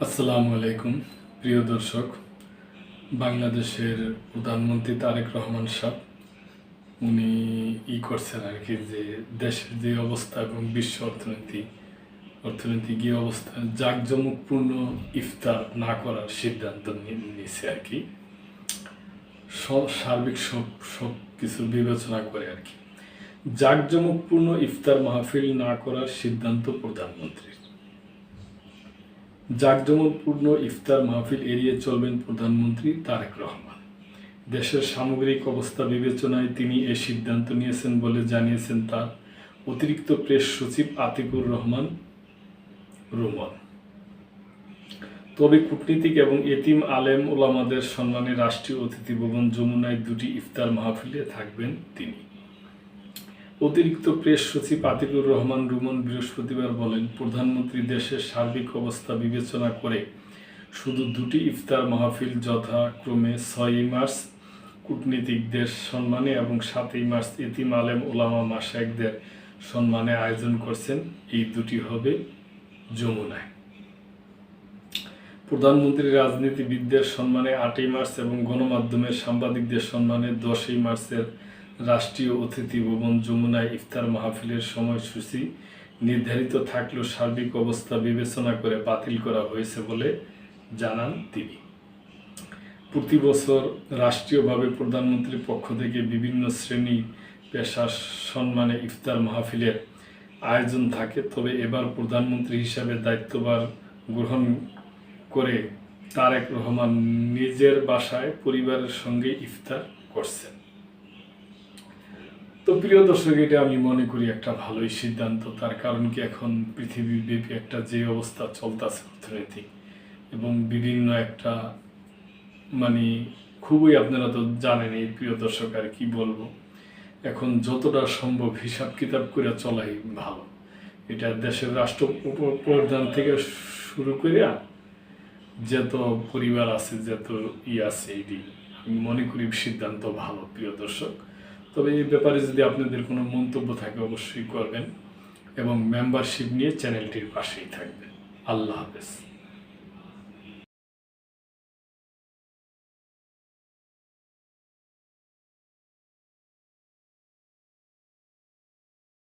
আসসালামু আলাইকুম প্রিয় দর্শক। বাংলাদেশের প্রধানমন্ত্রী তারেক রহমান সাহেব উনি করছেন আর কি, যে দেশের যে অবস্থা এবং বিশ্ব অর্থনীতি কি অবস্থা, জাঁকজমকপূর্ণ ইফতার না করার সিদ্ধান্ত নিয়েছে আর কি, সার্বিক সব কিছু বিবেচনা করে আর কি। জাঁকজমকপূর্ণ ইফতার মাহফিল না করার সিদ্ধান্ত প্রধানমন্ত্রীর। জাঁকজমকপূর্ণ ইফতার মাহফিল এড়িয়ে চলবেন প্রধানমন্ত্রী তারেক রহমান। দেশের সামগ্রিক অবস্থা বিবেচনায় তিনি এ সিদ্ধান্ত নিয়েছেন বলে জানিয়েছেন তার অতিরিক্ত প্রেস সচিব আতিকুর রহমান রুমন। তবে কূটনীতিক এবং এতিম আলেম ওলামাদের সম্মানে রাষ্ট্রীয় অতিথি ভবন যমুনায় দুটি ইফতার মাহফিলে থাকবেন তিনি। অতিরিক্ত প্রেস সচিব আতিকুর রহমান রুমন বৃহস্পতিবার বলেন, প্রধানমন্ত্রী দেশের সার্বিক অবস্থা বিবেচনা করে শুধু দুটি ইফতার মাহফিল যথাক্রমে 6 মার্চ কূটনীতিকদের সম্মানে এবং 7 মার্চ এতিম আলেম ওলামা মাশায়েখদের সম্মানে আয়োজন করছেন। এই দুটি হবে যমুনায়। প্রধানমন্ত্রী রাজনীতিবিদদের সম্মানে 8 মার্চ এবং গণমাধ্যমের সাংবাদিকদের সম্মানে 10 মার্চের রাষ্ট্রীয় অতিথি ভবন যমুনায় ইফতার মাহফিলের সময়সূচি নির্ধারিত থাকলেও সার্বিক অবস্থা বিবেচনা করে বাতিল করা হয়েছে বলে জানান তিনি। প্রতি বছর রাষ্ট্রীয়ভাবে প্রধানমন্ত্রীর পক্ষ থেকে বিভিন্ন শ্রেণী পেশার সম্মানে ইফতার মাহফিলের আয়োজন থাকে, তবে এবার প্রধানমন্ত্রী হিসাবে দায়িত্বভার গ্রহণ করে তারেক রহমান নিজের বাসায় পরিবারের সঙ্গে ইফতার করছেন। তো প্রিয় দর্শক, এটা আমি মনে করি একটা ভালোই সিদ্ধান্ত। তার কারণ কি, এখন পৃথিবীব্যাপী একটা যে অবস্থা চলতেছে অর্থনৈতিক এবং বিভিন্ন একটা খুবই, আপনারা তো জানেন এই প্রিয় দর্শক, আর কি বলবো, এখন যতটা সম্ভব হিসাব কিতাব করে চলাই ভালো। এটা দেশের রাষ্ট্রপ্রধান থেকে শুরু করে যত পরিবার আছে, যত আছে, এটি আমি মনে করি সিদ্ধান্ত ভালো প্রিয় দর্শক। তবে এই ব্যাপারে যদি আপনাদের কোনো মন্তব্য থাকে অবশ্যই করবেন এবং মেম্বারশিপ নিয়ে চ্যানেলটির পাশেই থাকবেন। আল্লাহ হাফেজ।